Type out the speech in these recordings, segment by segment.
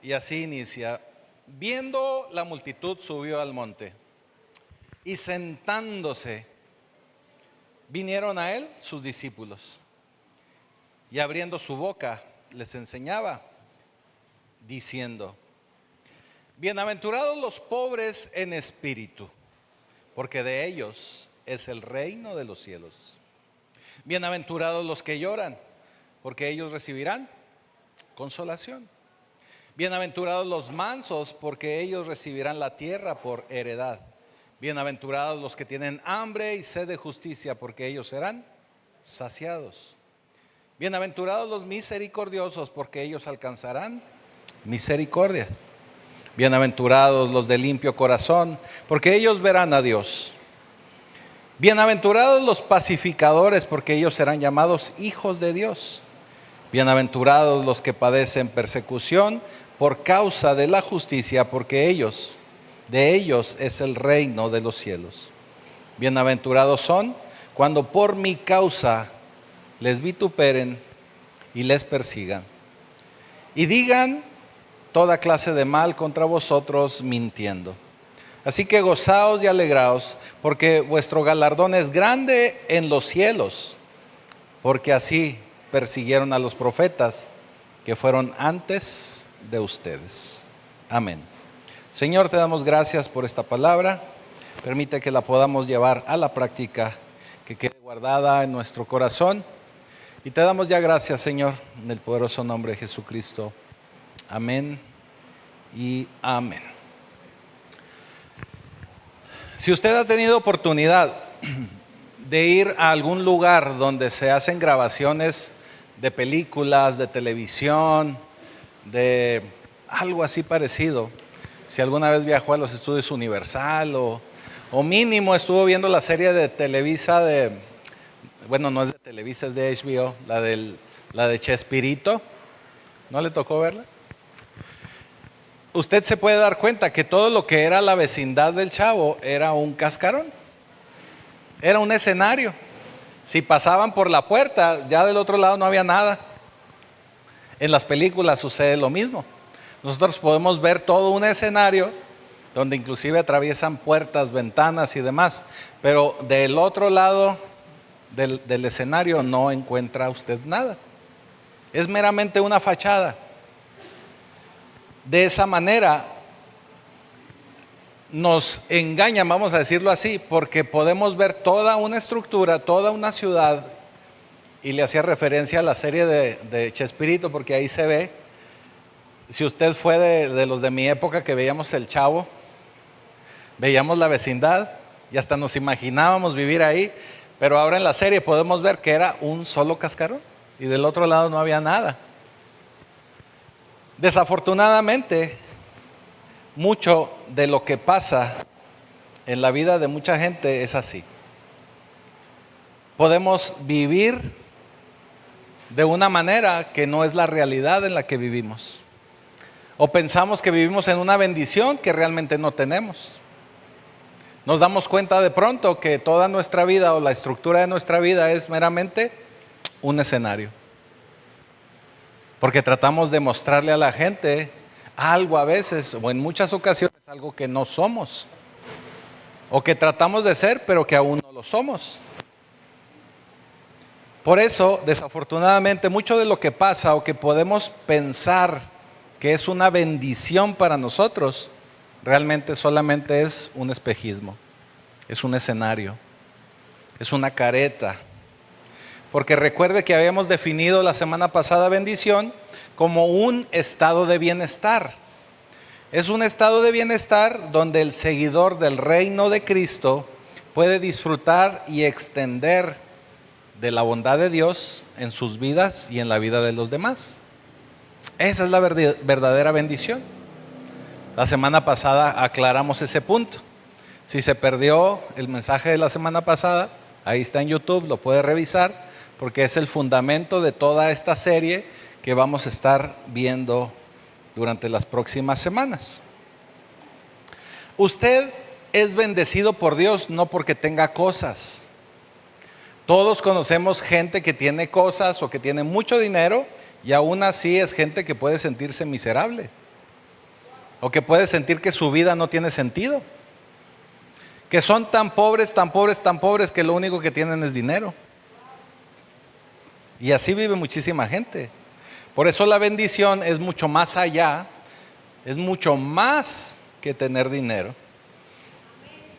Y así inicia. Viendo la multitud subió al monte y sentándose vinieron a él sus discípulos y abriendo su boca les enseñaba diciendo: bienaventurados los pobres en espíritu, porque de ellos es el reino de los cielos. Bienaventurados los que lloran, porque ellos recibirán consolación. Bienaventurados los mansos, porque ellos recibirán la tierra por heredad. Bienaventurados los que tienen hambre y sed de justicia, porque ellos serán saciados. Bienaventurados los misericordiosos, porque ellos alcanzarán misericordia. Bienaventurados los de limpio corazón, porque ellos verán a Dios. Bienaventurados los pacificadores, porque ellos serán llamados hijos de Dios. Bienaventurados los que padecen persecución por causa de la justicia, porque de ellos es el reino de los cielos. Bienaventurados son cuando por mi causa les vituperen y les persigan y digan toda clase de mal contra vosotros mintiendo. Así que gozaos y alegraos, porque vuestro galardón es grande en los cielos, porque así persiguieron a los profetas que fueron antes de ustedes. Amén. Señor, te damos gracias por esta palabra. Permite que la podamos llevar a la práctica, que quede guardada en nuestro corazón. Y te damos ya gracias, Señor, en el poderoso nombre de Jesucristo. Amén y amén. Si usted ha tenido oportunidad de ir a algún lugar donde se hacen grabaciones de películas, de televisión, de algo así parecido, si alguna vez viajó a los estudios Universal o mínimo estuvo viendo la serie de Televisa bueno, no es de Televisa, es de HBO, la de Chespirito, ¿no le tocó verla? Usted se puede dar cuenta que todo lo que era la vecindad del chavo era un cascarón, era un escenario. Si pasaban por la puerta, ya del otro lado no había nada. En las películas sucede lo mismo. Nosotros podemos ver todo un escenario donde inclusive atraviesan puertas, ventanas y demás, pero del otro lado del escenario no encuentra usted nada. Es meramente una fachada. De esa manera nos engañan, vamos a decirlo así, porque podemos ver toda una estructura, toda una ciudad. Y le hacía referencia a la serie de Chespirito, porque ahí se ve. Si usted fue de los de mi época que veíamos El Chavo, veíamos la vecindad y hasta nos imaginábamos vivir ahí, pero ahora en la serie podemos ver que era un solo cascarón y del otro lado no había nada. Desafortunadamente, mucho de lo que pasa en la vida de mucha gente es así. Podemos vivir de una manera que no es la realidad en la que vivimos. O pensamos que vivimos en una bendición que realmente no tenemos. Nos damos cuenta de pronto que toda nuestra vida o la estructura de nuestra vida es meramente un escenario. Porque tratamos de mostrarle a la gente algo a veces, o en muchas ocasiones, algo que no somos. O que tratamos de ser, pero que aún no lo somos. Por eso, desafortunadamente, mucho de lo que pasa o que podemos pensar que es una bendición para nosotros, realmente solamente es un espejismo, es un escenario, es una careta. Porque recuerde que habíamos definido la semana pasada bendición como un estado de bienestar. Es un estado de bienestar donde el seguidor del reino de Cristo puede disfrutar y extender de la bondad de Dios en sus vidas y en la vida de los demás. Esa es la verdadera bendición. La semana pasada aclaramos ese punto. Si se perdió el mensaje de la semana pasada, ahí está en YouTube, lo puede revisar, porque es el fundamento de toda esta serie que vamos a estar viendo durante las próximas semanas. Usted es bendecido por Dios no porque tenga cosas. Todos conocemos gente que tiene cosas o que tiene mucho dinero y aún así es gente que puede sentirse miserable. o que puede sentir que su vida no tiene sentido, que son tan pobres, tan pobres, tan pobres que lo único que tienen es dinero. Y así vive muchísima gente. Por eso la bendición es mucho más allá, es mucho más que tener dinero.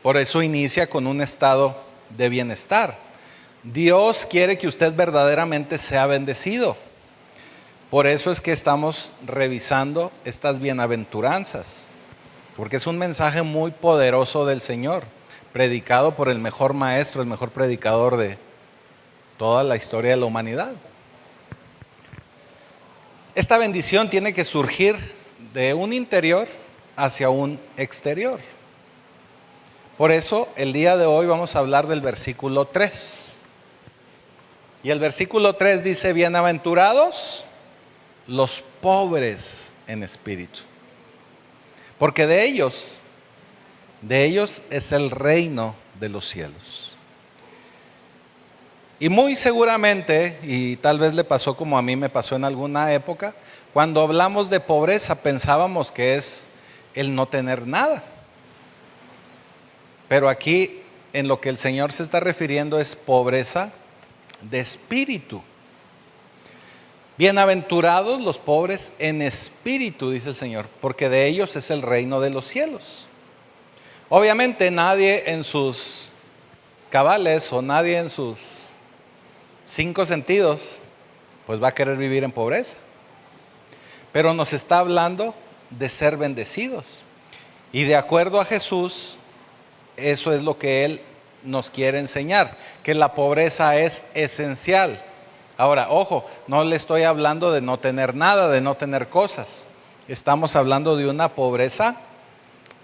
Por eso inicia con un estado de bienestar. Dios quiere que usted verdaderamente sea bendecido. Por eso es que estamos revisando estas bienaventuranzas, porque es un mensaje muy poderoso del Señor, predicado por el mejor maestro, el mejor predicador de toda la historia de la humanidad. Esta bendición tiene que surgir de un interior hacia un exterior. Por eso el día de hoy vamos a hablar del versículo 3. Y el versículo 3 dice: bienaventurados los pobres en espíritu, porque de ellos es el reino de los cielos. Y muy seguramente, y tal vez le pasó como a mí me pasó en alguna época, cuando hablamos de pobreza pensábamos que es el no tener nada. Pero aquí en lo que el Señor se está refiriendo es pobreza de espíritu. Bienaventurados los pobres en espíritu, dice el Señor, porque de ellos es el reino de los cielos. Obviamente nadie en sus cabales o nadie en sus 5 sentidos pues va a querer vivir en pobreza. Pero nos está hablando de ser bendecidos. Y de acuerdo a Jesús, eso es lo que Él nos quiere enseñar, que la pobreza es esencial. Ahora, ojo, no le estoy hablando de no tener nada, de no tener cosas. Estamos hablando de una pobreza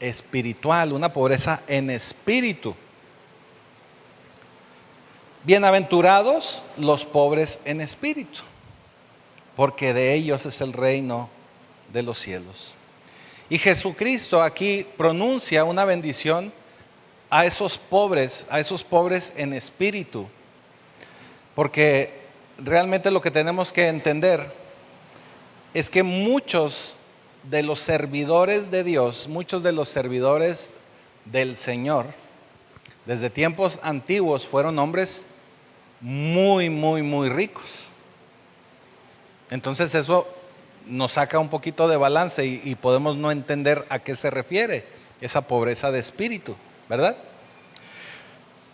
espiritual, una pobreza en espíritu. Bienaventurados los pobres en espíritu, porque de ellos es el reino de los cielos. Y Jesucristo aquí pronuncia una bendición a esos pobres en espíritu, porque realmente lo que tenemos que entender es que muchos de los servidores de Dios, muchos de los servidores del Señor, desde tiempos antiguos fueron hombres muy, muy, muy ricos. Entonces eso nos saca un poquito de balance y podemos no entender a qué se refiere esa pobreza de espíritu, ¿verdad?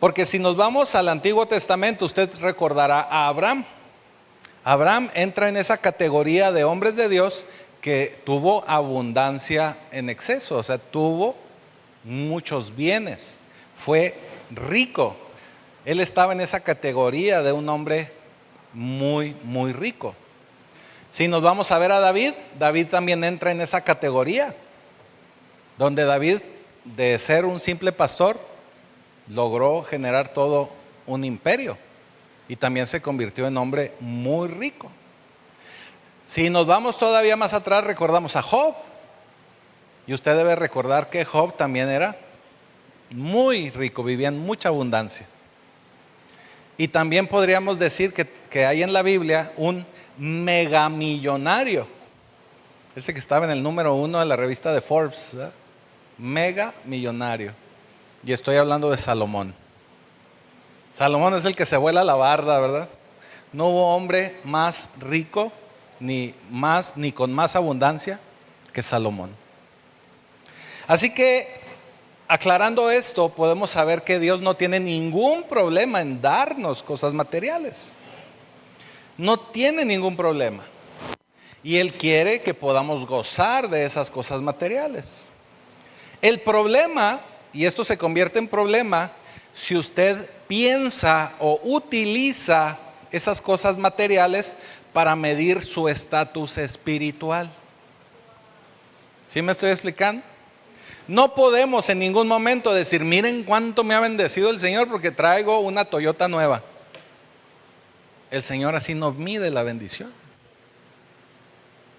Porque si nos vamos al Antiguo Testamento, usted recordará a Abraham. Abraham entra en esa categoría de hombres de Dios que tuvo abundancia en exceso, o sea, tuvo muchos bienes, fue rico. Él estaba en esa categoría de un hombre muy, muy rico. Si nos vamos a ver a David, David también entra en esa categoría, donde David, de ser un simple pastor, logró generar todo un imperio y también se convirtió en hombre muy rico. Si nos vamos todavía más atrás, recordamos a Job, y usted debe recordar que Job también era muy rico, vivía en mucha abundancia. Y también podríamos decir que hay en la Biblia un megamillonario, ese que estaba en el número 1 de la revista de Forbes, ¿verdad? Megamillonario. Y estoy hablando de Salomón. Salomón es el que se vuela la barda, ¿verdad? No hubo hombre más rico ni con más abundancia que Salomón. Así que, aclarando esto, podemos saber que Dios no tiene ningún problema en darnos cosas materiales. No tiene ningún problema. Y Él quiere que podamos gozar de esas cosas materiales. El problema, y esto se convierte en problema, si usted piensa o utiliza esas cosas materiales para medir su estatus espiritual. ¿Sí me estoy explicando? No podemos en ningún momento decir: miren cuánto me ha bendecido el Señor porque traigo una Toyota nueva. El Señor así no mide la bendición.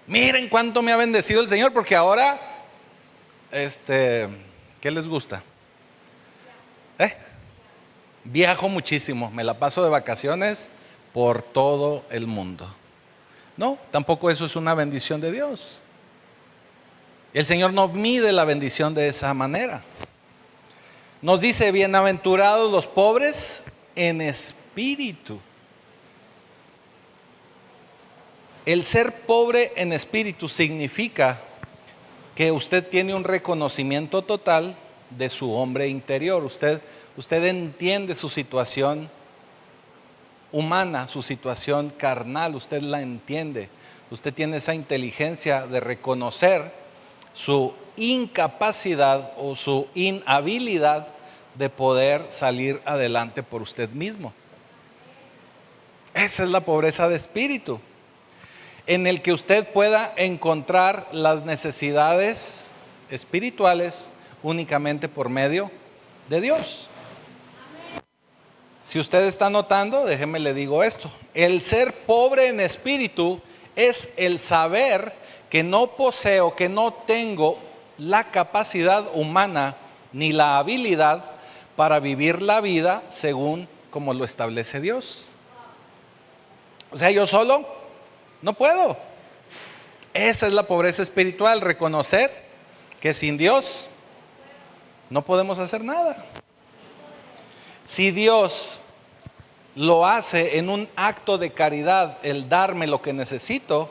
Miren cuánto me ha bendecido el Señor porque ahora, ¿qué les gusta? Viajo muchísimo, me la paso de vacaciones por todo el mundo. No, tampoco eso es una bendición de Dios. El Señor no mide la bendición de esa manera. Nos dice, bienaventurados los pobres en espíritu. El ser pobre en espíritu significa que usted tiene un reconocimiento total de su hombre interior. Usted entiende su situación humana, su situación carnal, usted la entiende. Usted tiene esa inteligencia de reconocer su incapacidad o su inhabilidad de poder salir adelante por usted mismo. Esa es la pobreza de espíritu, en el que usted pueda encontrar las necesidades espirituales únicamente por medio de Dios. Si usted está notando, déjeme le digo esto: el ser pobre en espíritu es el saber que no poseo, que no tengo la capacidad humana ni la habilidad para vivir la vida según como lo establece Dios. O sea, yo solo no puedo. Esa es la pobreza espiritual, reconocer que sin Dios no podemos hacer nada. Si Dios lo hace en un acto de caridad, el darme lo que necesito,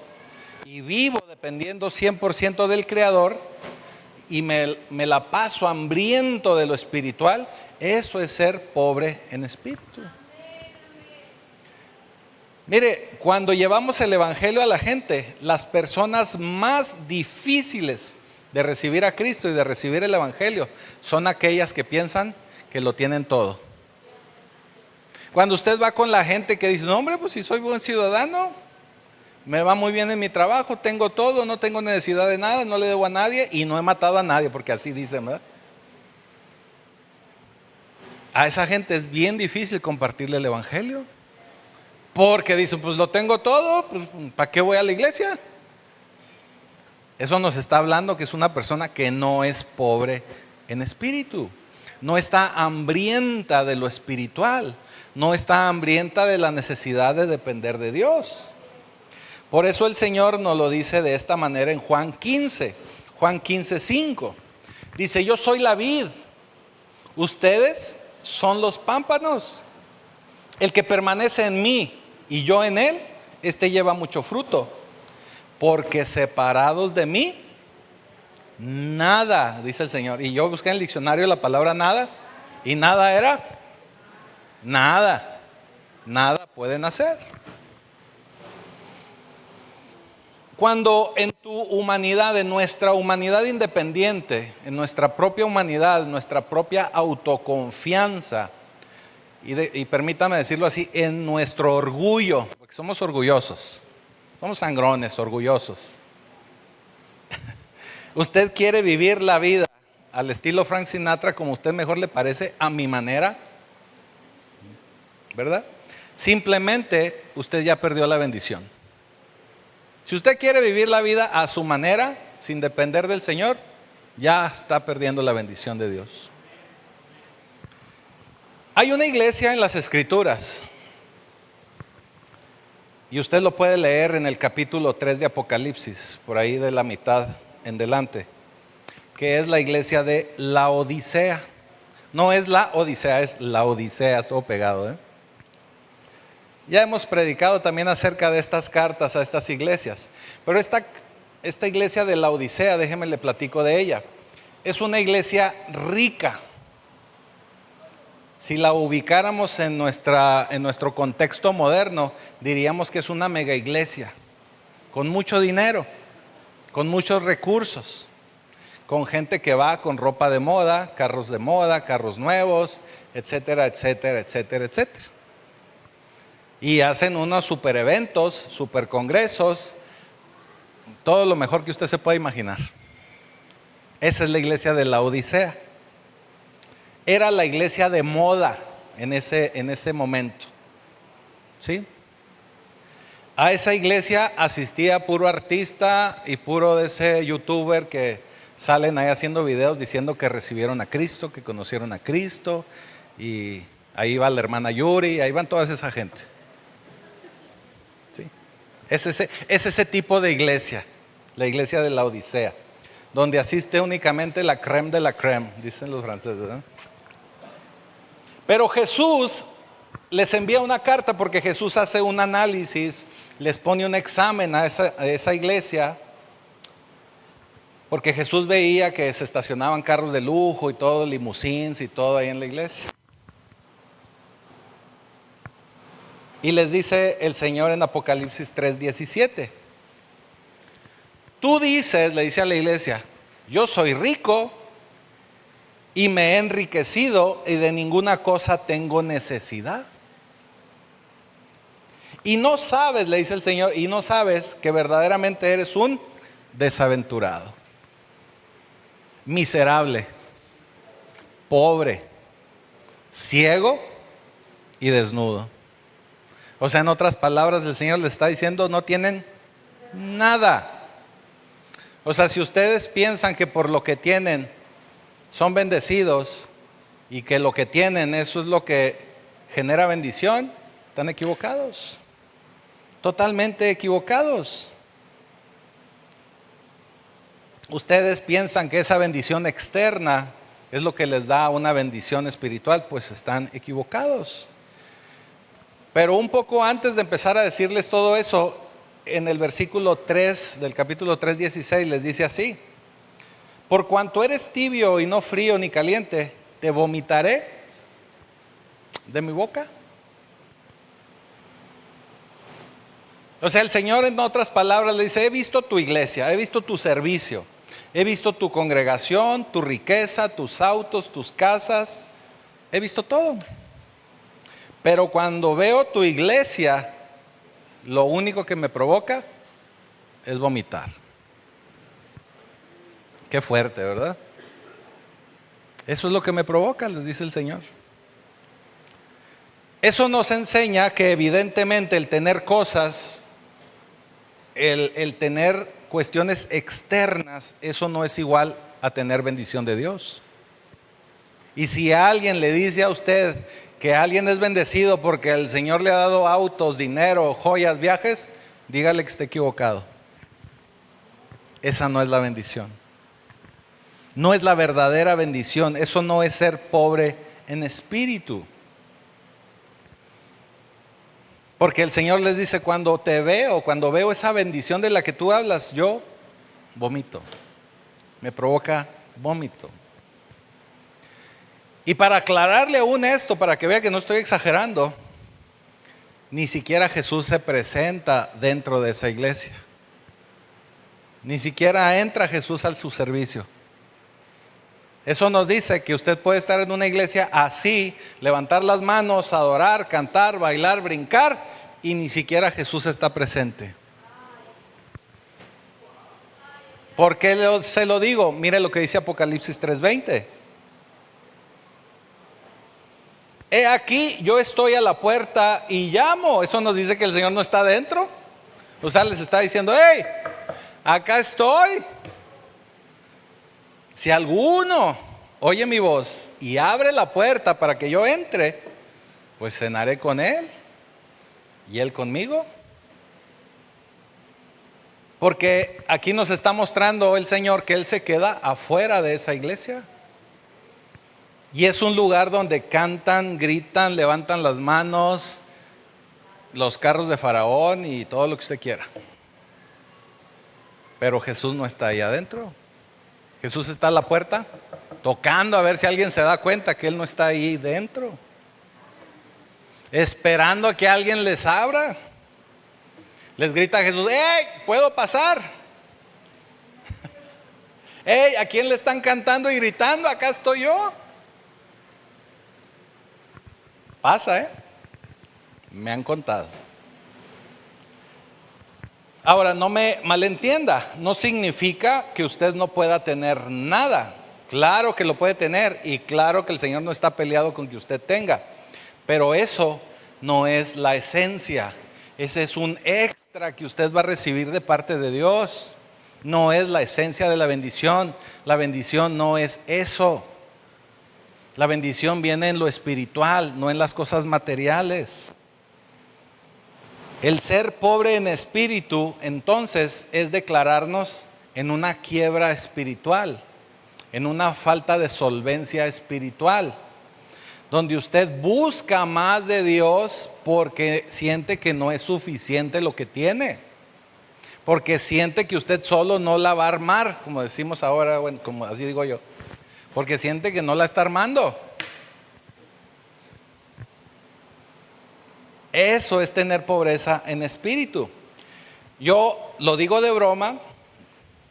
y vivo dependiendo 100% del Creador, y me la paso hambriento de lo espiritual, eso es ser pobre en espíritu. Mire, cuando llevamos el evangelio a la gente, las personas más difíciles de recibir a Cristo y de recibir el evangelio son aquellas que piensan que lo tienen todo. Cuando usted va con la gente que dice, no hombre, pues si soy buen ciudadano, me va muy bien en mi trabajo, tengo todo, no tengo necesidad de nada, no le debo a nadie y no he matado a nadie, porque así dicen, ¿verdad? A esa gente es bien difícil compartirle el evangelio, porque dicen, pues lo tengo todo, pues, ¿para qué voy a la iglesia? Eso nos está hablando que es una persona que no es pobre en espíritu, no está hambrienta de lo espiritual, no está hambrienta de la necesidad de depender de Dios. Por eso el Señor nos lo dice de esta manera en Juan 15:5. Dice, yo soy la vid, ustedes son los pámpanos. El que permanece en mí y yo en él, este lleva mucho fruto, porque separados de mí, nada, dice el Señor. Y yo busqué en el diccionario la palabra nada, y nada era nada, nada pueden hacer. Cuando en tu humanidad, en nuestra humanidad independiente, en nuestra propia humanidad, en nuestra propia autoconfianza, y permítame decirlo así, en nuestro orgullo, porque somos orgullosos, somos sangrones, orgullosos. Usted quiere vivir la vida al estilo Frank Sinatra, como a usted mejor le parece, a mi manera, ¿verdad? Simplemente usted ya perdió la bendición. Si usted quiere vivir la vida a su manera, sin depender del Señor, ya está perdiendo la bendición de Dios. Hay una iglesia en las Escrituras, y usted lo puede leer en el capítulo 3 de Apocalipsis, por ahí de la mitad en delante, que es la iglesia de Laodicea. No es la Odisea, es Laodicea, todo pegado, Ya hemos predicado también acerca de estas cartas a estas iglesias, pero esta iglesia de Laodicea, déjeme le platico de ella. Es una iglesia rica. Si la ubicáramos en nuestro contexto moderno, diríamos que es una mega iglesia, con mucho dinero, con muchos recursos, con gente que va con ropa de moda, carros nuevos, etcétera, etcétera, etcétera, etcétera. Y hacen unos super eventos, super congresos, todo lo mejor que usted se pueda imaginar. Esa es la iglesia de Laodicea. Era la iglesia de moda en ese momento, ¿sí? A esa iglesia asistía puro artista y puro de ese youtuber que salen ahí haciendo videos diciendo que recibieron a Cristo, que conocieron a Cristo, y ahí va la hermana Yuri, ahí van toda esa gente. ¿Sí? Es ese tipo de iglesia, la iglesia de Laodicea. donde asiste únicamente la crème de la crème, dicen los franceses, ¿no? Pero Jesús les envía una carta porque Jesús hace un análisis, les pone un examen a esa iglesia, porque Jesús veía que se estacionaban carros de lujo y todo, limusines y todo ahí en la iglesia. Y les dice el Señor en Apocalipsis 3:17. Tú dices, le dice a la iglesia, yo soy rico y me he enriquecido y de ninguna cosa tengo necesidad. Y no sabes, le dice el Señor, y no sabes que verdaderamente eres un desaventurado, miserable, pobre, ciego y desnudo. O sea, en otras palabras, el Señor les está diciendo, no tienen nada. O sea, si ustedes piensan que por lo que tienen son bendecidos y que lo que tienen, eso es lo que genera bendición, están equivocados. Totalmente equivocados. Ustedes piensan que esa bendición externa es lo que les da una bendición espiritual, pues están equivocados. Pero un poco antes de empezar a decirles todo eso, en el versículo 3 del capítulo 3:16 les dice así: por cuanto eres tibio y no frío ni caliente, te vomitaré de mi boca. O sea, el Señor, en otras palabras, le dice, he visto tu iglesia, he visto tu servicio, he visto tu congregación, tu riqueza, tus autos, tus casas, he visto todo. Pero cuando veo tu iglesia, lo único que me provoca es vomitar. Qué fuerte, ¿verdad? Eso es lo que me provoca, les dice el Señor. Eso nos enseña que evidentemente el tener cosas, el tener cuestiones externas, eso no es igual a tener bendición de Dios. Y si alguien le dice a usted que alguien es bendecido porque el Señor le ha dado autos, dinero, joyas, viajes, dígale que está equivocado. Esa no es la bendición. No es la verdadera bendición. Eso no es ser pobre en espíritu. Porque el Señor les dice, cuando veo esa bendición de la que tú hablas, yo vomito. Me provoca vómito. Y para aclararle aún esto, para que vea que no estoy exagerando, ni siquiera Jesús se presenta dentro de esa iglesia. Ni siquiera entra Jesús a su servicio. Eso nos dice que usted puede estar en una iglesia así, levantar las manos, adorar, cantar, bailar, brincar, y ni siquiera Jesús está presente. ¿Por qué se lo digo? Mire lo que dice Apocalipsis 3:20. He aquí, yo estoy a la puerta y llamo. Eso nos dice que el Señor no está dentro. O sea, les está diciendo, hey, acá estoy. Si alguno oye mi voz y abre la puerta para que yo entre, pues cenaré con él y él conmigo. Porque aquí nos está mostrando el Señor que Él se queda afuera de esa iglesia. Y es un lugar donde cantan, gritan, levantan las manos, los carros de Faraón y todo lo que usted quiera. Pero Jesús no está ahí adentro. Jesús está a la puerta, tocando a ver si alguien se da cuenta que Él no está ahí dentro. Esperando a que alguien les abra. Les grita a Jesús, ¡hey! ¿Puedo pasar? ¡Hey! ¿A quién le están cantando y gritando? Acá estoy yo. Pasa, me han contado. Ahora, no me malentienda, no significa que usted no pueda tener nada. Claro que lo puede tener y claro que el Señor no está peleado con que usted tenga. Pero eso no es la esencia. Ese es un extra que usted va a recibir de parte de Dios. No es la esencia de la bendición. La bendición no es eso. La bendición viene en lo espiritual, no en las cosas materiales. El ser pobre en espíritu, entonces, es declararnos en una quiebra espiritual, en una falta de solvencia espiritual, donde usted busca más de Dios porque siente que no es suficiente lo que tiene, porque siente que usted solo no la va a armar, como decimos ahora, bueno, como así digo yo, porque siente que no la está armando. Eso es tener pobreza en espíritu. Yo lo digo de broma,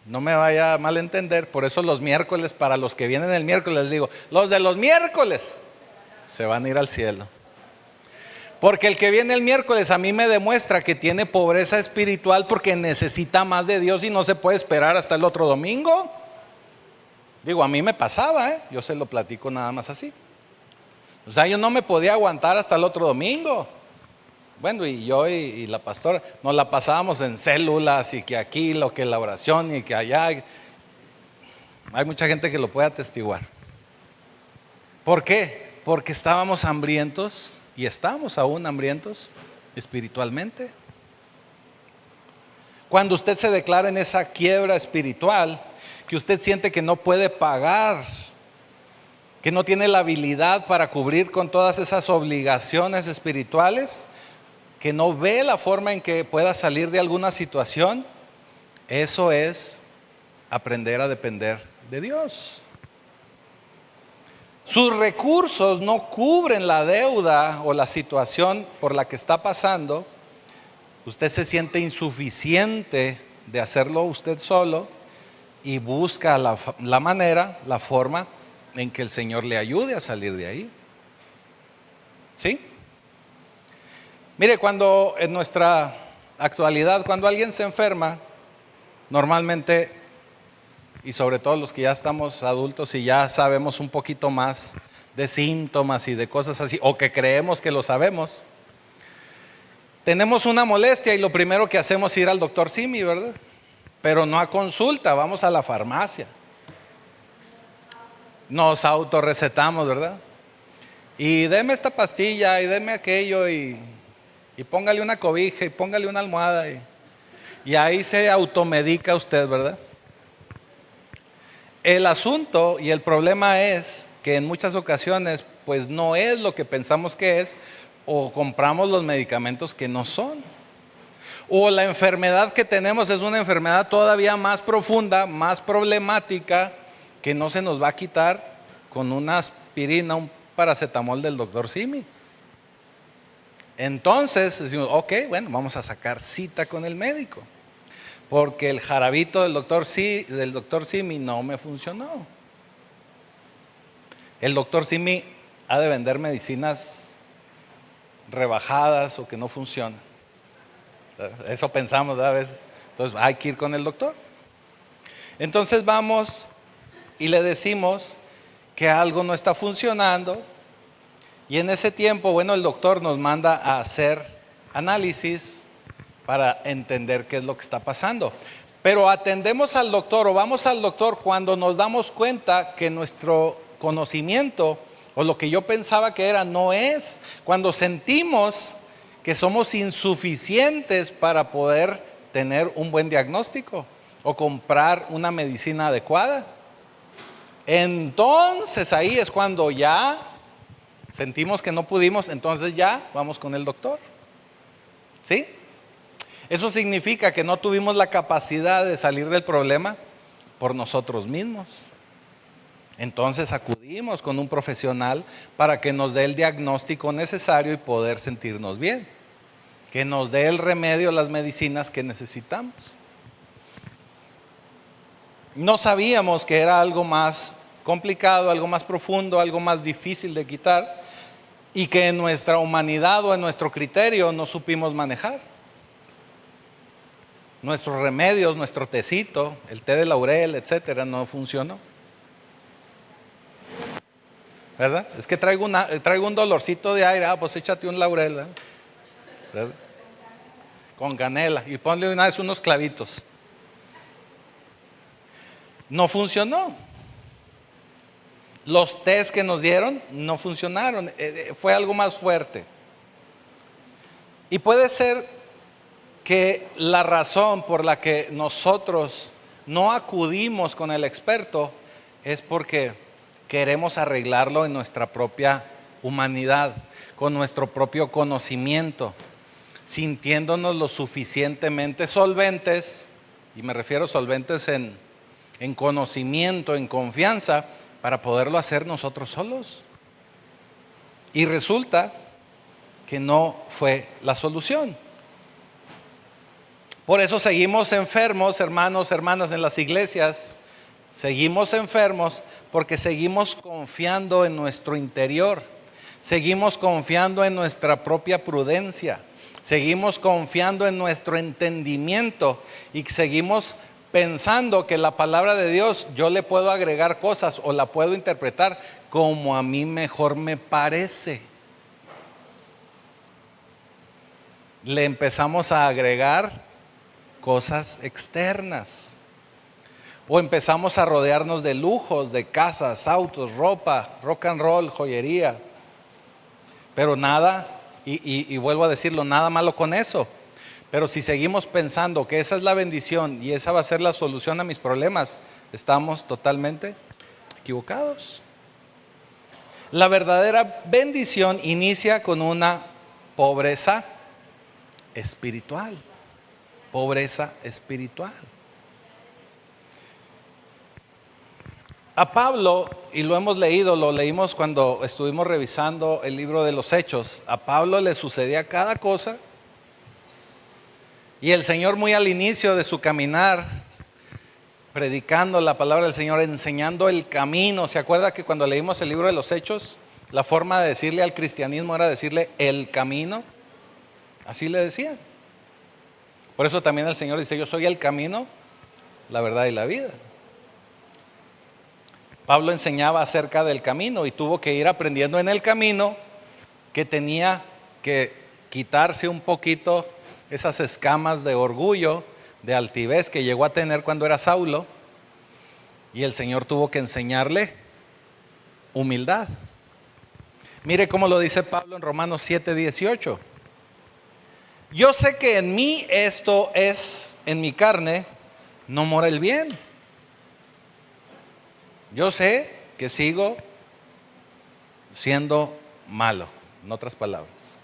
no me vaya a malentender, por eso los miércoles, para los que vienen el miércoles, les digo, los de los miércoles se van a ir al cielo. Porque el que viene el miércoles a mí me demuestra que tiene pobreza espiritual porque necesita más de Dios y no se puede esperar hasta el otro domingo. Digo, a mí me pasaba, yo se lo platico nada más así. O sea, yo no me podía aguantar hasta el otro domingo. Bueno, y yo y la pastora nos la pasábamos en células y que aquí, lo que la oración y que allá. Hay mucha gente que lo puede atestiguar. ¿Por qué? Porque estábamos hambrientos y estamos aún hambrientos espiritualmente. Cuando usted se declara en esa quiebra espiritual, que usted siente que no puede pagar, que no tiene la habilidad para cubrir con todas esas obligaciones espirituales, que no ve la forma en que pueda salir de alguna situación, eso es aprender a depender de Dios. Sus recursos no cubren la deuda o la situación por la que está pasando. Usted se siente insuficiente de hacerlo usted solo y busca la manera, la forma en que el Señor le ayude a salir de ahí. ¿Sí? Mire, cuando en nuestra actualidad, cuando alguien se enferma, normalmente, y sobre todo los que ya estamos adultos y ya sabemos un poquito más de síntomas y de cosas así, o que creemos que lo sabemos, tenemos una molestia y lo primero que hacemos es ir al doctor Simi, ¿verdad? Pero no a consulta, vamos a la farmacia. Nos autorrecetamos, ¿verdad? Y deme esta pastilla y deme aquello y póngale una cobija y póngale una almohada y ahí se automedica usted, ¿verdad? El asunto y el problema es que en muchas ocasiones pues no es lo que pensamos que es, o compramos los medicamentos que no son, o la enfermedad que tenemos es una enfermedad todavía más profunda, más problemática, que no se nos va a quitar con una aspirina, un paracetamol del doctor Simi. Entonces decimos, ok, bueno, vamos a sacar cita con el médico, porque el jarabito del doctor Simi no me funcionó. El doctor Simi ha de vender medicinas rebajadas o que no funcionan. Eso pensamos a veces. Entonces hay que ir con el doctor. Entonces vamos y le decimos que algo no está funcionando. Y en ese tiempo, bueno, el doctor nos manda a hacer análisis para entender qué es lo que está pasando. Pero atendemos al doctor o vamos al doctor cuando nos damos cuenta que nuestro conocimiento o lo que yo pensaba que era no es. Cuando sentimos que somos insuficientes para poder tener un buen diagnóstico o comprar una medicina adecuada. Entonces ahí es cuando ya sentimos que no pudimos, entonces ya vamos con el doctor. ¿Sí? Eso significa que no tuvimos la capacidad de salir del problema por nosotros mismos. Entonces acudimos con un profesional para que nos dé el diagnóstico necesario y poder sentirnos bien. Que nos dé el remedio, las medicinas que necesitamos. No sabíamos que era algo más complicado, algo más profundo, algo más difícil de quitar y que en nuestra humanidad o en nuestro criterio no supimos manejar. Nuestros remedios, nuestro tecito, el té de laurel, etcétera, no funcionó. ¿Verdad? Es que traigo un dolorcito de aire, pues échate un laurel, ¿verdad? Con canela y ponle una vez unos clavitos. No funcionó. Los tés que nos dieron no funcionaron, fue algo más fuerte. Y puede ser que la razón por la que nosotros no acudimos con el experto es porque queremos arreglarlo en nuestra propia humanidad, con nuestro propio conocimiento, sintiéndonos lo suficientemente solventes, y me refiero solventes en conocimiento, en confianza, para poderlo hacer nosotros solos. Y resulta que no fue la solución. Por eso seguimos enfermos, hermanos, hermanas, en las iglesias. Seguimos enfermos porque seguimos confiando en nuestro interior. Seguimos confiando en nuestra propia prudencia. Seguimos confiando en nuestro entendimiento y seguimos pensando que la palabra de Dios yo le puedo agregar cosas o la puedo interpretar como a mí mejor me parece. Le empezamos a agregar cosas externas o empezamos a rodearnos de lujos, de casas, autos, ropa, rock and roll, joyería, pero nada, y vuelvo a decirlo, nada malo con eso. Pero si seguimos pensando que esa es la bendición y esa va a ser la solución a mis problemas, estamos totalmente equivocados. La verdadera bendición inicia con una pobreza espiritual. Pobreza espiritual. A Pablo, y lo hemos leído, lo leímos cuando estuvimos revisando el libro de los Hechos, a Pablo le sucedía cada cosa. Y el Señor, muy al inicio de su caminar, predicando la palabra del Señor, enseñando el camino. ¿Se acuerda que cuando leímos el libro de los Hechos, la forma de decirle al cristianismo era decirle el camino? Así le decían. Por eso también el Señor dice: yo soy el camino, la verdad y la vida. Pablo enseñaba acerca del camino y tuvo que ir aprendiendo en el camino que tenía que quitarse un poquito esas escamas de orgullo, de altivez que llegó a tener cuando era Saulo, y el Señor tuvo que enseñarle humildad. Mire cómo lo dice Pablo en Romanos 7:18. Yo sé que en mí, esto es, en mi carne, no mora el bien. Yo sé que sigo siendo malo, en otras palabras.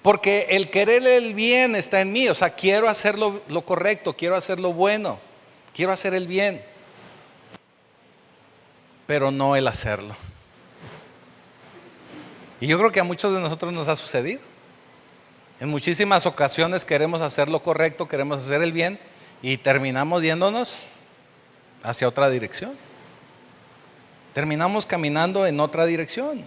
Porque el querer el bien está en mí, o sea, quiero hacer lo correcto, quiero hacer lo bueno, quiero hacer el bien, pero no el hacerlo. Y yo creo que a muchos de nosotros nos ha sucedido. En muchísimas ocasiones queremos hacer lo correcto, queremos hacer el bien y terminamos yéndonos hacia otra dirección. Terminamos caminando en otra dirección.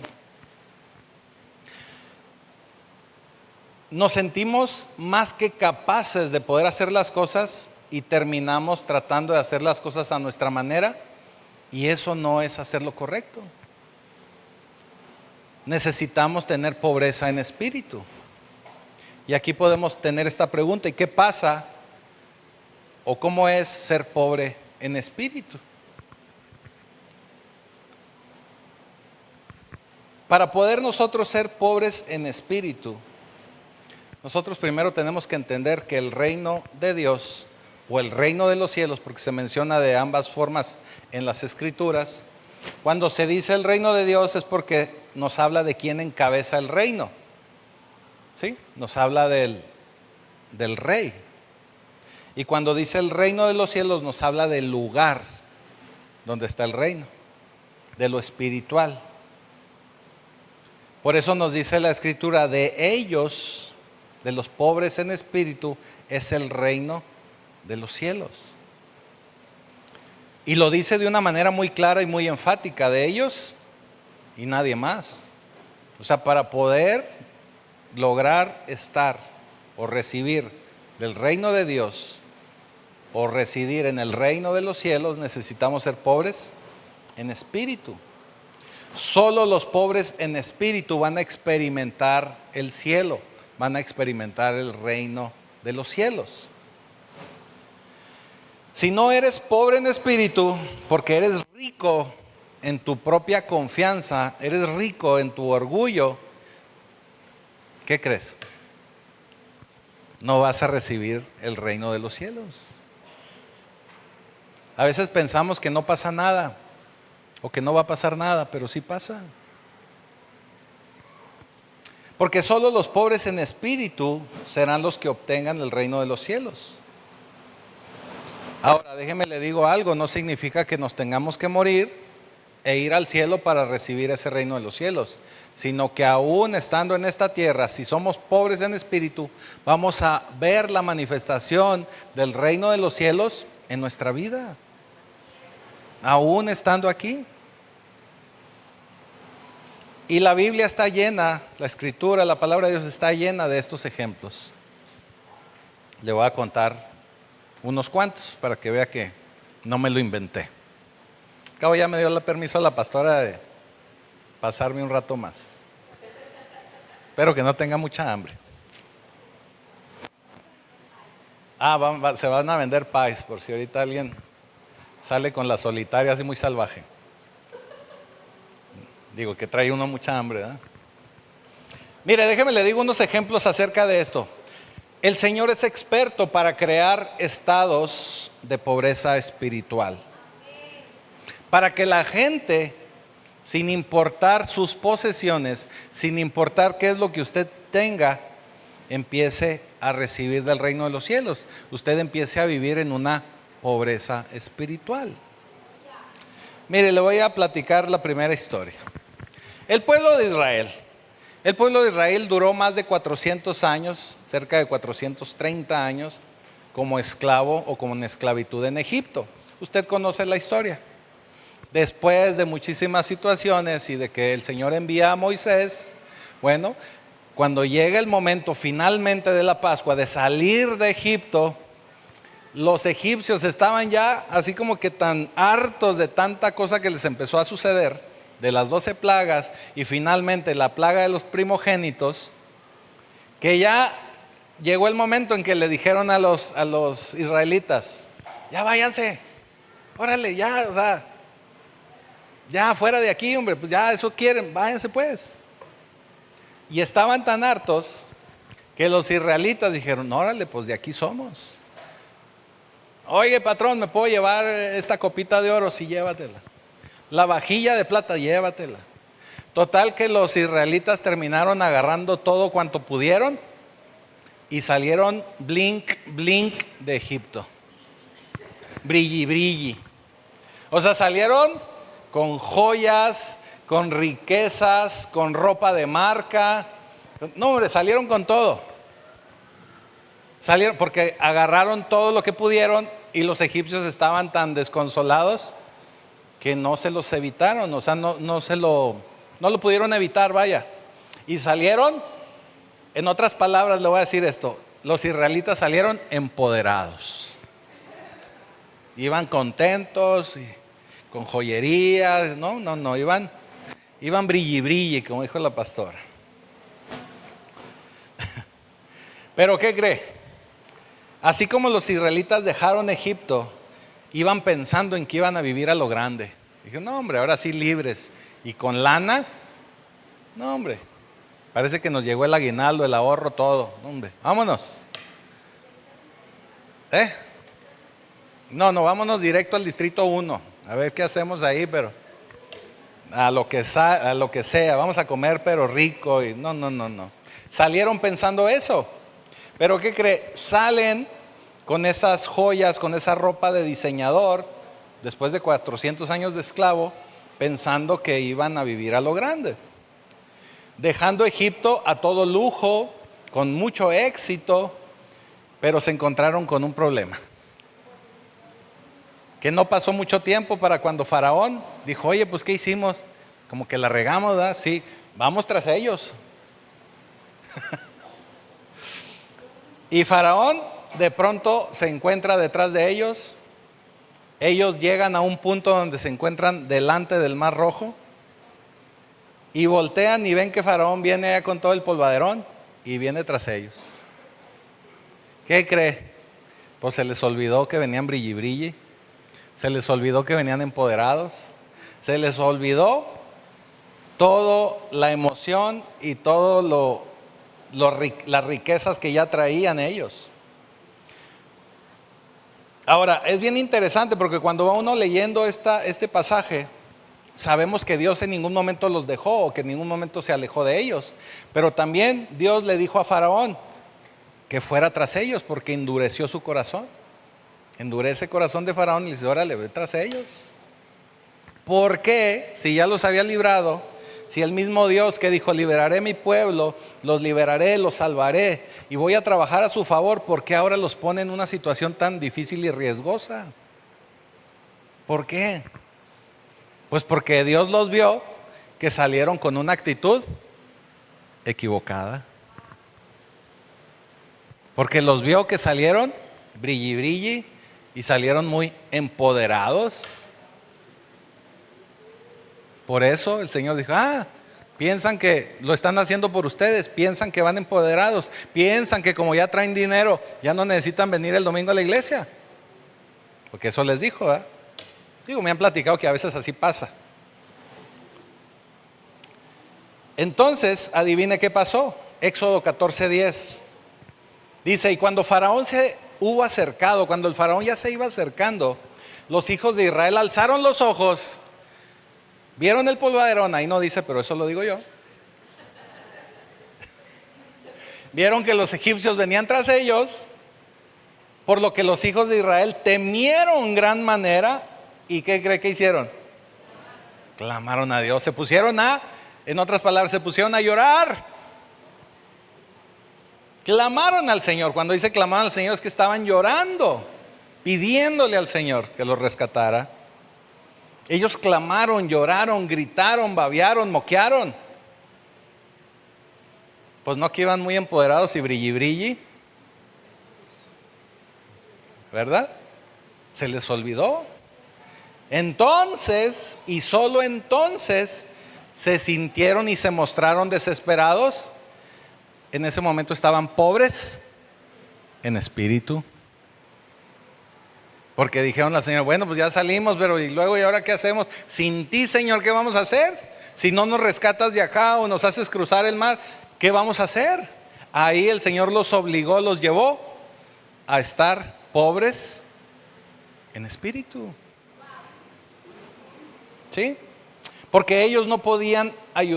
Nos sentimos más que capaces de poder hacer las cosas y terminamos tratando de hacer las cosas a nuestra manera, y eso no es hacer lo correcto. Necesitamos tener pobreza en espíritu. Y aquí podemos tener esta pregunta: ¿y qué pasa o cómo es ser pobre en espíritu? Para poder nosotros ser pobres en espíritu, nosotros primero tenemos que entender que el reino de Dios o el reino de los cielos, porque se menciona de ambas formas en las Escrituras, cuando se dice el reino de Dios es porque nos habla de quién encabeza el reino. ¿Sí? Nos habla del rey. Y cuando dice el reino de los cielos nos habla del lugar donde está el reino, de lo espiritual. Por eso nos dice la Escritura: de ellos, de los pobres en espíritu, es el reino de los cielos. Y lo dice de una manera muy clara y muy enfática: de ellos y nadie más. O sea, para poder lograr estar o recibir del reino de Dios o residir en el reino de los cielos, necesitamos ser pobres en espíritu. Solo los pobres en espíritu van a experimentar el cielo, van a experimentar el reino de los cielos. Si no eres pobre en espíritu, porque eres rico en tu propia confianza, eres rico en tu orgullo, ¿qué crees? No vas a recibir el reino de los cielos. A veces pensamos que no pasa nada o que no va a pasar nada, pero sí pasa. Porque solo los pobres en espíritu serán los que obtengan el reino de los cielos. Ahora, déjeme le digo algo, no significa que nos tengamos que morir e ir al cielo para recibir ese reino de los cielos, sino que aún estando en esta tierra, si somos pobres en espíritu, vamos a ver la manifestación del reino de los cielos en nuestra vida, aún estando aquí. Y la Biblia está llena, la Escritura, la palabra de Dios está llena de estos ejemplos. Le voy a contar unos cuantos para que vea que no me lo inventé. Acabo, ya me dio el permiso a la pastora de pasarme un rato más. Espero que no tenga mucha hambre. Se van a vender pies, por si ahorita alguien sale con la solitaria así muy salvaje. Digo que trae uno mucha hambre, ¿verdad? Mire, déjeme le digo unos ejemplos acerca de esto. El Señor es experto para crear estados de pobreza espiritual. Para que la gente, sin importar sus posesiones, sin importar qué es lo que usted tenga, empiece a recibir del reino de los cielos. Usted empiece a vivir en una pobreza espiritual. Mire, le voy a platicar la primera historia. El pueblo de Israel duró más de 400 años, cerca de 430 años, como esclavo o como en esclavitud en Egipto. Usted conoce la historia. Después de muchísimas situaciones y de que el Señor envía a Moisés, bueno, cuando llega el momento finalmente de la Pascua, de salir de Egipto, los egipcios estaban ya así como que tan hartos de tanta cosa que les empezó a suceder, de las 12 plagas y finalmente la plaga de los primogénitos, que ya llegó el momento en que le dijeron a los israelitas: ya váyanse, órale, ya, o sea, ya fuera de aquí, hombre, pues ya eso quieren, váyanse pues. Y estaban tan hartos que los israelitas dijeron: órale, pues de aquí somos. Oye, patrón, ¿me puedo llevar esta copita de oro? Sí, llévatela. La vajilla de plata, llévatela. Total que los israelitas terminaron agarrando todo cuanto pudieron y salieron blink, blink de Egipto. Brilli, brilli. O sea, salieron con joyas, con riquezas, con ropa de marca. No, hombre, salieron con todo. Salieron porque agarraron todo lo que pudieron y los egipcios estaban tan desconsolados que no se los evitaron, o sea, no lo pudieron evitar, vaya. Y salieron, en otras palabras le voy a decir esto: los israelitas salieron empoderados. Iban contentos, y con joyería, no, iban brilli brilli, como dijo la pastora. Pero ¿qué cree? Así como los israelitas dejaron Egipto, iban pensando en que iban a vivir a lo grande. Dijeron: no, hombre, ahora sí libres. Y con lana, no, hombre, parece que nos llegó el aguinaldo, el ahorro, todo. No, hombre, vámonos. No, vámonos directo al distrito 1. A ver qué hacemos ahí, pero a lo que sea, vamos a comer pero rico. Y no. Salieron pensando eso. Pero ¿qué cree? Salen con esas joyas, con esa ropa de diseñador, después de 400 años de esclavo, pensando que iban a vivir a lo grande. Dejando Egipto a todo lujo, con mucho éxito, pero se encontraron con un problema. Que no pasó mucho tiempo para cuando Faraón dijo: oye, pues ¿qué hicimos? Como que la regamos, ¿verdad? Sí, vamos tras ellos. Y Faraón de pronto se encuentra detrás de ellos. Ellos llegan a un punto donde se encuentran delante del Mar Rojo y voltean y ven que Faraón viene allá con todo el polvaderón y viene tras ellos. ¿Qué cree? Pues se les olvidó que venían brilli brilli, se les olvidó que venían empoderados, se les olvidó toda la emoción y todo las riquezas que ya traían ellos. Ahora, es bien interesante porque cuando va uno leyendo este pasaje, sabemos que Dios en ningún momento los dejó o que en ningún momento se alejó de ellos. Pero también Dios le dijo a Faraón que fuera tras ellos porque endureció su corazón. Endurece el corazón de Faraón y le dice, órale, ve tras ellos. ¿Por qué? Si ya los había librado, si el mismo Dios que dijo, liberaré mi pueblo, los liberaré, los salvaré y voy a trabajar a su favor, ¿por qué ahora los pone en una situación tan difícil y riesgosa? ¿Por qué? Pues porque Dios los vio que salieron con una actitud equivocada. Porque los vio que salieron brilli brilli y salieron muy empoderados. Por eso el Señor dijo, piensan que lo están haciendo por ustedes, piensan que van empoderados, piensan que como ya traen dinero, ya no necesitan venir el domingo a la iglesia. Porque eso les dijo, ¿eh? Digo, me han platicado que a veces así pasa. Entonces, adivine qué pasó. Éxodo 14:10. Dice, y cuando Faraón se hubo acercado, cuando el Faraón ya se iba acercando, los hijos de Israel alzaron los ojos, vieron el polvaderón, ahí no dice, pero eso lo digo yo. Vieron que los egipcios venían tras ellos, por lo que los hijos de Israel temieron gran manera. ¿Y qué cree que hicieron? Clamaron a Dios, en otras palabras, se pusieron a llorar. Clamaron al Señor. Cuando dice clamaron al Señor es que estaban llorando, pidiéndole al Señor que los rescatara. Ellos clamaron, lloraron, gritaron, babearon, moquearon. Pues no que iban muy empoderados y brilli brilli, ¿verdad? Se les olvidó. Entonces, y solo entonces, se sintieron y se mostraron desesperados. En ese momento estaban pobres en espíritu. Porque dijeron al Señor, bueno, pues ya salimos, pero ¿y luego y ahora qué hacemos? Sin ti, Señor, ¿qué vamos a hacer? Si no nos rescatas de acá o nos haces cruzar el mar, ¿qué vamos a hacer? Ahí el Señor los obligó, los llevó a estar pobres en espíritu. ¿Sí? Porque ellos no podían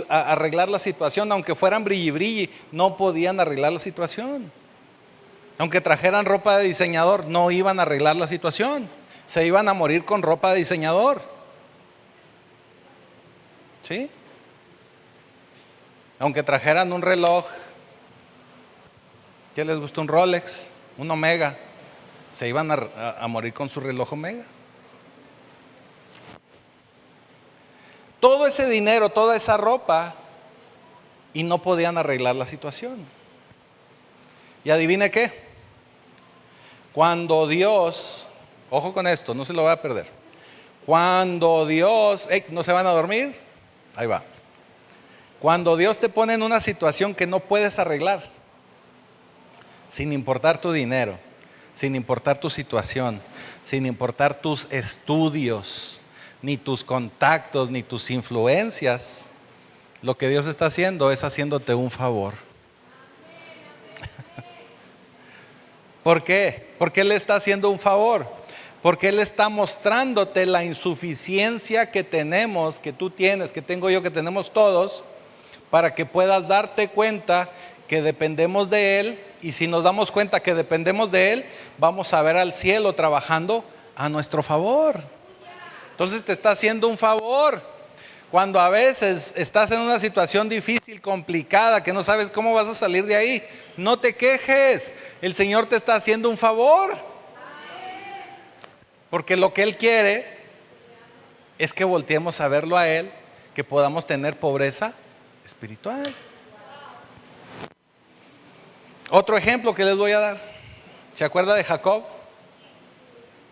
arreglar la situación, aunque fueran brilli brilli, no podían arreglar la situación. Aunque trajeran ropa de diseñador, no iban a arreglar la situación. Se iban a morir con ropa de diseñador. ¿Sí? Aunque trajeran un reloj, ¿qué les gusta? Un Rolex, un Omega, se iban a morir con su reloj Omega. Todo ese dinero, toda esa ropa, y no podían arreglar la situación. Y adivine qué, cuando Dios, ojo con esto, no se lo va a perder. Cuando Dios, ¿no se van a dormir? Ahí va. Cuando Dios te pone en una situación que no puedes arreglar, sin importar tu dinero, sin importar tu situación, sin importar tus estudios, ni tus contactos, ni tus influencias, lo que Dios está haciendo es haciéndote un favor. ¿Por qué? Porque Él está haciendo un favor. Porque Él está mostrándote la insuficiencia que tenemos, que tú tienes, que tengo yo, que tenemos todos, para que puedas darte cuenta que dependemos de Él. Y si nos damos cuenta que dependemos de Él, vamos a ver al cielo trabajando a nuestro favor. Entonces te está haciendo un favor. Cuando a veces estás en una situación difícil, complicada, que no sabes cómo vas a salir de ahí, no te quejes. El Señor te está haciendo un favor. Porque lo que Él quiere es que volteemos a verlo a Él, que podamos tener pobreza espiritual. Otro ejemplo que les voy a dar. ¿Se acuerda de Jacob?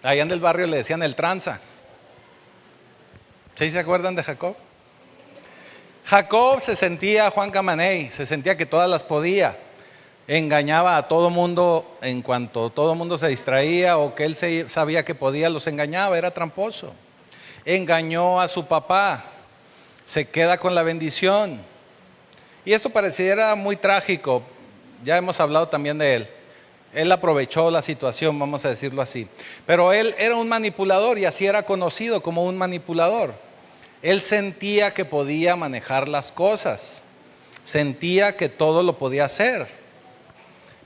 Allá en el barrio le decían el tranza. ¿Sí se acuerdan de Jacob? Jacob se sentía Juan Camaney, se sentía que todas las podía. Engañaba a todo mundo en cuanto todo mundo se distraía o que él sabía que podía, los engañaba, era tramposo. Engañó a su papá, se queda con la bendición. Y esto pareciera muy trágico, ya hemos hablado también de él. Él aprovechó la situación, vamos a decirlo así. Pero él era un manipulador y así era conocido como un manipulador. Él sentía que podía manejar las cosas, sentía que todo lo podía hacer.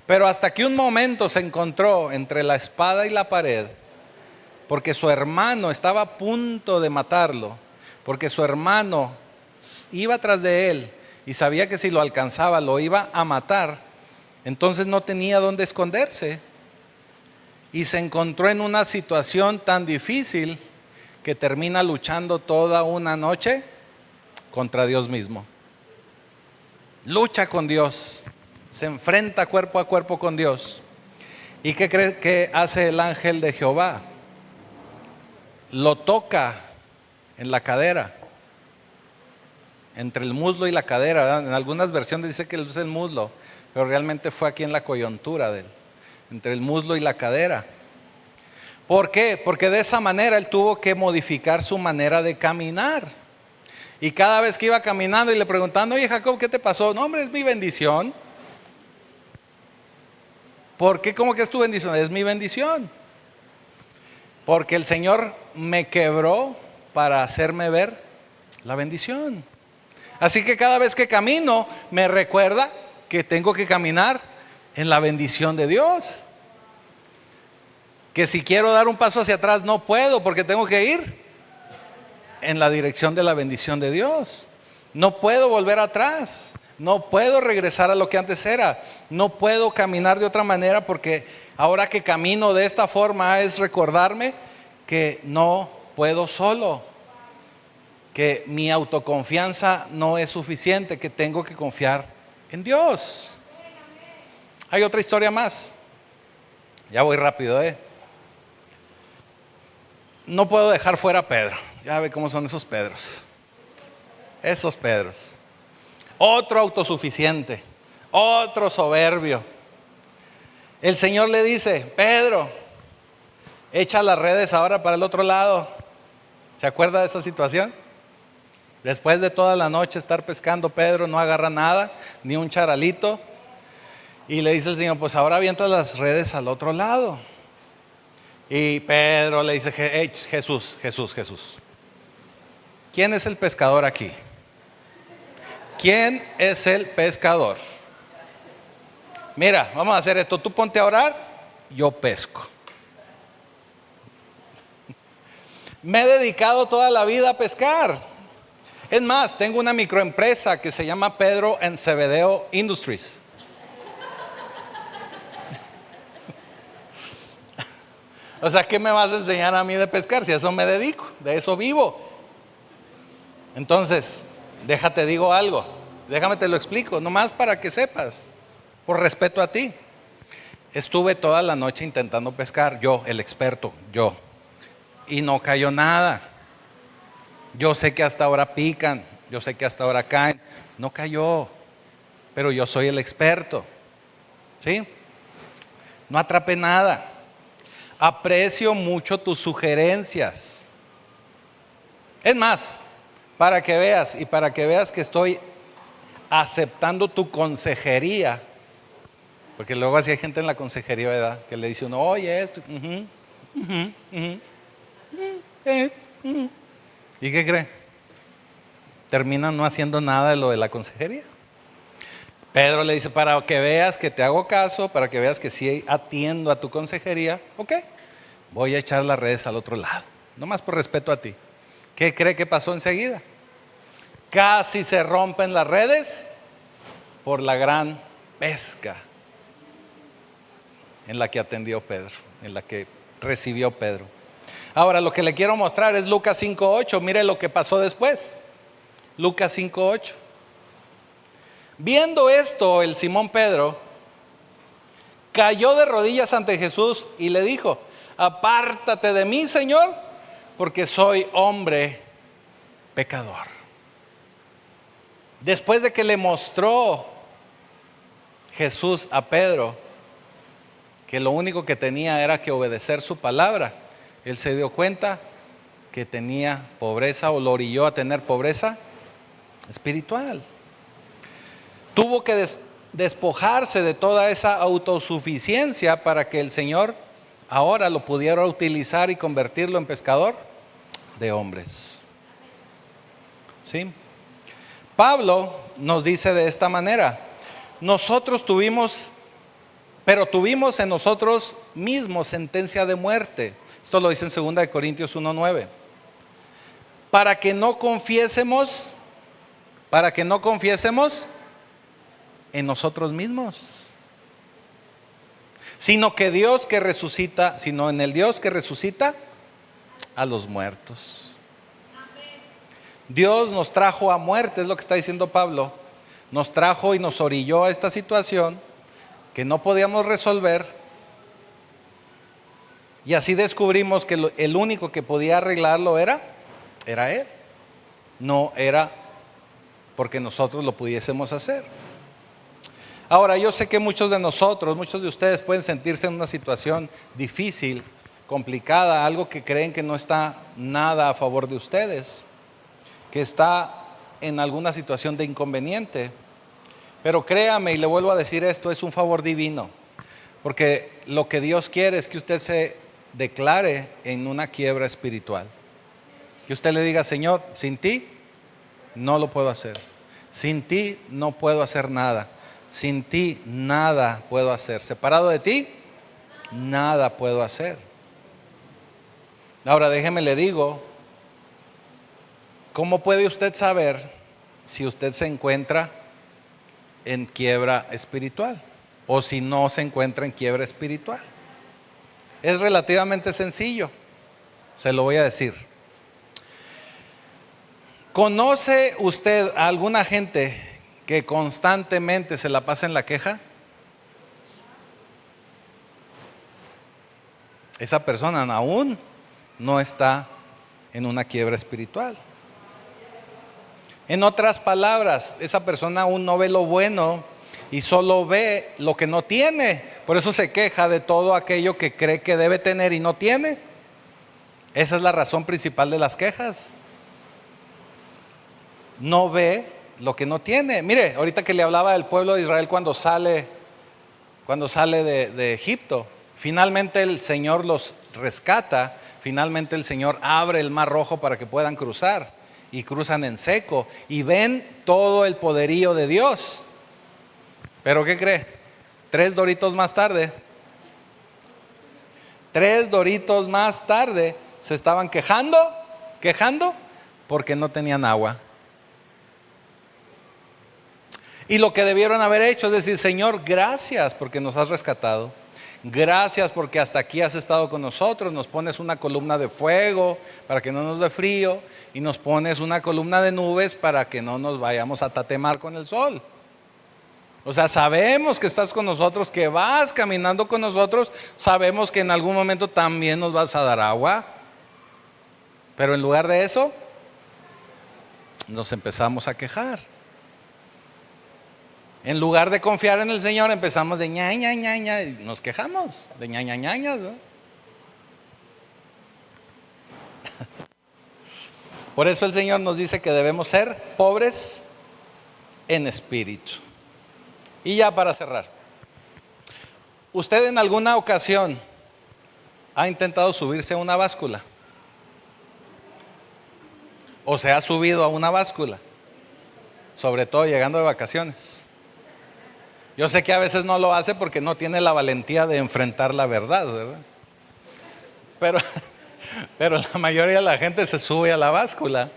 Pero hasta que un momento se encontró entre la espada y la pared, porque su hermano estaba a punto de matarlo, porque su hermano iba tras de él y sabía que si lo alcanzaba lo iba a matar, entonces no tenía dónde esconderse. Y se encontró en una situación tan difícil que termina luchando toda una noche contra Dios mismo. Lucha con Dios, se enfrenta cuerpo a cuerpo con Dios. ¿Y qué cree que hace el ángel de Jehová? Lo toca en la cadera, entre el muslo y la cadera, ¿verdad? En algunas versiones dice que es el muslo, pero realmente fue aquí en la coyuntura de él, entre el muslo y la cadera. ¿Por qué? Porque de esa manera él tuvo que modificar su manera de caminar. Y cada vez que iba caminando y le preguntaban, oye Jacob, ¿qué te pasó? No, hombre, es mi bendición. ¿Por qué? ¿Cómo que es tu bendición? Es mi bendición. Porque el Señor me quebró para hacerme ver la bendición. Así que cada vez que camino me recuerda que tengo que caminar en la bendición de Dios. Que si quiero dar un paso hacia atrás no puedo porque tengo que ir en la dirección de la bendición de Dios. No puedo volver atrás, no puedo regresar a lo que antes era, no puedo caminar de otra manera porque ahora que camino de esta forma es recordarme que no puedo solo, que mi autoconfianza no es suficiente, que tengo que confiar en Dios. Hay otra historia más, ya voy rápido, No puedo dejar fuera a Pedro. Ya ve cómo son esos Pedros. Esos Pedros. Otro autosuficiente, otro soberbio. El Señor le dice, Pedro, echa las redes ahora para el otro lado. ¿Se acuerda de esa situación? Después de toda la noche estar pescando, Pedro no agarra nada, ni un charalito. Y le dice el Señor, pues ahora avienta las redes al otro lado. Y Pedro le dice, Jesús, ¿quién es el pescador aquí? ¿Quién es el pescador? Mira, vamos a hacer esto, tú ponte a orar, yo pesco. Me he dedicado toda la vida a pescar. Es más, tengo una microempresa que se llama Pedro and Zebedeo Industries. O sea, ¿qué me vas a enseñar a mí de pescar? Si a eso me dedico, de eso vivo. Entonces, déjate digo algo, déjame te lo explico, nomás para que sepas, por respeto a ti. Estuve toda la noche intentando pescar, yo, el experto, yo, y no cayó nada. Yo sé que hasta ahora pican, yo sé que hasta ahora caen, no cayó, pero yo soy el experto, ¿sí? No atrapé nada. Aprecio mucho tus sugerencias. Es más, para que veas que estoy aceptando tu consejería, porque luego así hay gente en la consejería, ¿verdad? Que le dice uno, oye esto, ¿y qué cree? Terminan no haciendo nada de lo de la consejería. Pedro le dice, para que veas que te hago caso, para que veas que sí atiendo a tu consejería, ok, voy a echar las redes al otro lado, nomás por respeto a ti. ¿Qué cree que pasó enseguida? Casi se rompen las redes por la gran pesca en la que atendió Pedro, en la que recibió Pedro. Ahora lo que le quiero mostrar es Lucas 5:8, mire lo que pasó después. Lucas 5:8. Viendo esto, el Simón Pedro cayó de rodillas ante Jesús y le dijo, apártate de mí, Señor, porque soy hombre pecador. Después de que le mostró Jesús a Pedro que lo único que tenía era que obedecer su palabra, él se dio cuenta que tenía pobreza o lo orilló a tener pobreza espiritual. Tuvo que despojarse de toda esa autosuficiencia para que el Señor ahora lo pudiera utilizar y convertirlo en pescador de hombres. ¿Sí? Pablo nos dice de esta manera: nosotros tuvimos en nosotros mismos sentencia de muerte. Esto lo dice en 2 Corintios 1:9. Para que no confiésemos en nosotros mismos, sino en el Dios que resucita a los muertos. Dios nos trajo a muerte, es lo que está diciendo Pablo. Nos trajo y nos orilló a esta situación que no podíamos resolver, y así descubrimos que el único que podía arreglarlo era Él. No era porque nosotros lo pudiésemos hacer. Ahora, yo sé que muchos de ustedes pueden sentirse en una situación difícil, complicada, algo que creen que no está nada a favor de ustedes, que está en alguna situación de inconveniente. Pero créame, y le vuelvo a decir esto, es un favor divino, porque lo que Dios quiere es que usted se declare en una quiebra espiritual. Que usted le diga: Señor, sin ti no lo puedo hacer. Sin ti no puedo hacer nada. Sin ti nada puedo hacer. Separado de ti, nada puedo hacer. Ahora déjeme le digo, ¿cómo puede usted saber si usted se encuentra en quiebra espiritual o si no se encuentra en quiebra espiritual? Es relativamente sencillo, se lo voy a decir. ¿Conoce usted a alguna gente que constantemente se la pasa en la queja? Esa persona aún no está en una quiebra espiritual. En otras palabras, esa persona aún no ve lo bueno y solo ve lo que no tiene. Por eso se queja de todo aquello que cree que debe tener y no tiene. Esa es la razón principal de las quejas. No ve lo que no tiene. Mire, ahorita que le hablaba del pueblo de Israel cuando sale de Egipto, finalmente el Señor los rescata, finalmente el Señor abre el mar rojo para que puedan cruzar, y cruzan en seco y ven todo el poderío de Dios. Pero ¿qué cree? 3 doritos más tarde se estaban quejando porque no tenían agua. Y lo que debieron haber hecho es decir: Señor, gracias porque nos has rescatado. Gracias porque hasta aquí has estado con nosotros. Nos pones una columna de fuego para que no nos dé frío, y nos pones una columna de nubes para que no nos vayamos a tatemar con el sol. O sea, sabemos que estás con nosotros, que vas caminando con nosotros. Sabemos que en algún momento también nos vas a dar agua. Pero en lugar de eso, nos empezamos a quejar. En lugar de confiar en el Señor, empezamos de ña, ña, ña, ña, y nos quejamos de ña, ña, ña, ña, ¿no? Por eso el Señor nos dice que debemos ser pobres en espíritu. Y ya para cerrar, ¿usted en alguna ocasión ha intentado subirse a una báscula? ¿O se ha subido a una báscula? Sobre todo llegando de vacaciones. Yo sé que a veces no lo hace porque no tiene la valentía de enfrentar la verdad, ¿verdad? Pero la mayoría de la gente se sube a la báscula.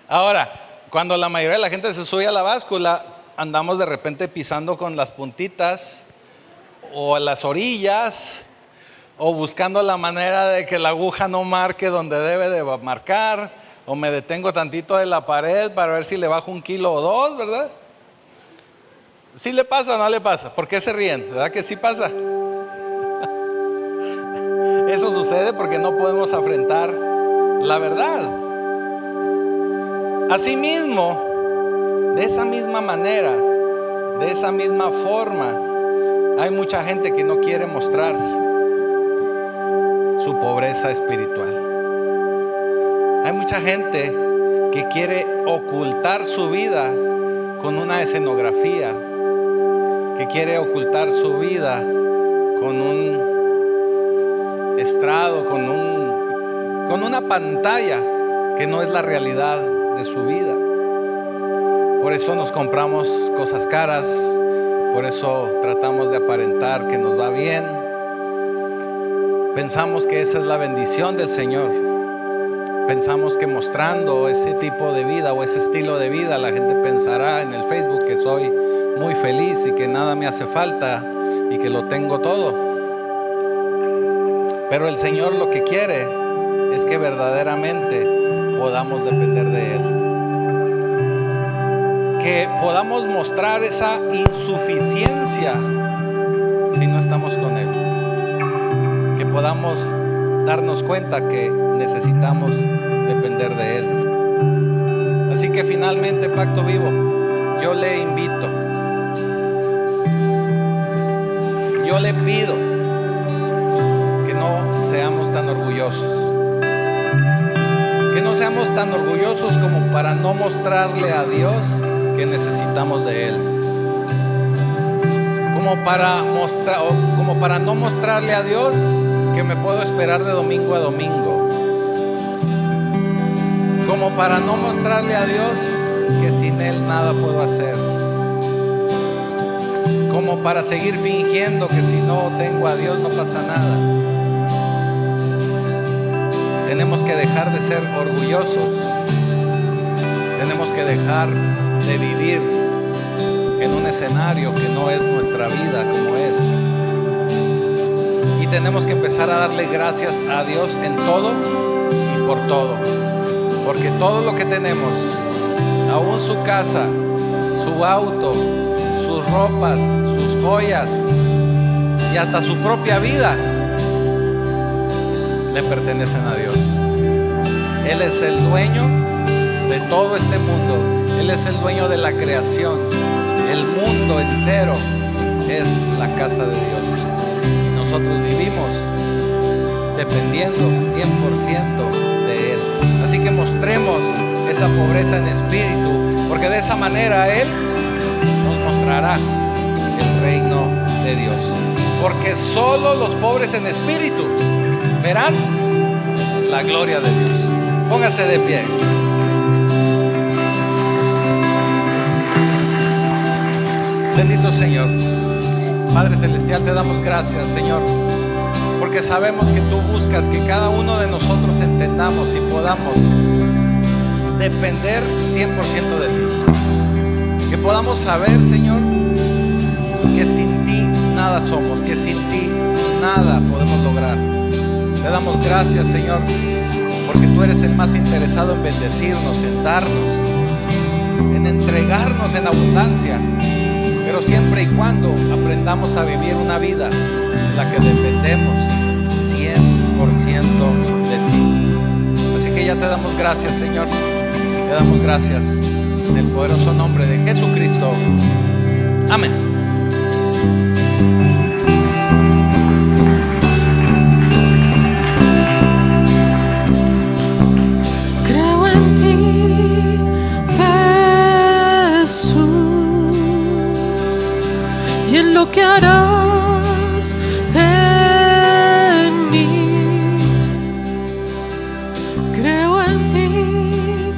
Ahora, cuando la mayoría de la gente se sube a la báscula, andamos de repente pisando con las puntitas o a las orillas, o buscando la manera de que la aguja no marque donde debe de marcar, o me detengo tantito de la pared para ver si le bajo 1 kilo o 2, ¿verdad? ¿Sí le pasa o no le pasa? ¿Por qué se ríen? ¿Verdad que sí pasa? Eso sucede porque no podemos afrontar la verdad. Asimismo, de esa misma manera, de esa misma forma, hay mucha gente que no quiere mostrar su pobreza espiritual. Hay mucha gente que quiere ocultar su vida con una escenografía, que quiere ocultar su vida con un estrado, con una pantalla que no es la realidad de su vida. Por eso nos compramos cosas caras, por eso tratamos de aparentar que nos va bien. Pensamos que esa es la bendición del Señor. Pensamos que mostrando ese tipo de vida o ese estilo de vida, la gente pensará en el Facebook que soy muy feliz y que nada me hace falta y que lo tengo todo. Pero el Señor lo que quiere es que verdaderamente podamos depender de Él, que podamos mostrar esa insuficiencia si no estamos con Él, que podamos darnos cuenta que necesitamos depender de Él. Así que finalmente, Pacto Vivo, yo le invito, yo le pido que no seamos tan orgullosos, que no seamos tan orgullosos como para no mostrarle a Dios que necesitamos de Él, como para no mostrarle a Dios que me puedo esperar de domingo a domingo, como para no mostrarle a Dios que sin Él nada puedo hacer, como para seguir fingiendo que si no tengo a Dios no pasa nada. Tenemos que dejar de ser orgullosos, tenemos que dejar de vivir en un escenario que no es nuestra vida como es, y tenemos que empezar a darle gracias a Dios en todo y por todo, porque todo lo que tenemos, aún su casa, su auto, sus ropas, sus joyas y hasta su propia vida, le pertenecen a Dios. Él es el dueño de todo este mundo. Él es el dueño de la creación. El mundo entero es la casa de Dios. Y nosotros vivimos dependiendo 100% de Él. Así que mostremos esa pobreza en espíritu, porque de esa manera Él nos mostrará el reino de Dios. Porque solo los pobres en espíritu verán la gloria de Dios. Póngase de pie. Bendito Señor, Padre Celestial, te damos gracias, Señor, porque sabemos que tú buscas que cada uno de nosotros entendamos y podamos depender 100% de ti. Que podamos saber, Señor, que sin ti nada somos, que sin ti nada podemos lograr. Te damos gracias, Señor, porque tú eres el más interesado en bendecirnos, en darnos, en entregarnos en abundancia, pero siempre y cuando aprendamos a vivir una vida en la que dependemos 100% de ti. Así que ya te damos gracias, Señor, te damos gracias en el poderoso nombre de Jesucristo. Amén. Y en lo que harás en mí, creo en ti,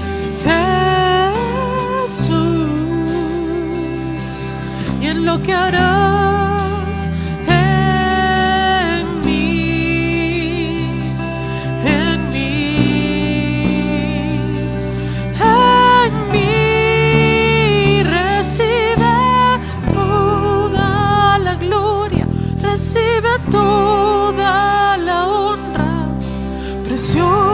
Jesús, y en lo que harás en mí, en mí, en mí, recibe toda la honra, preciosa.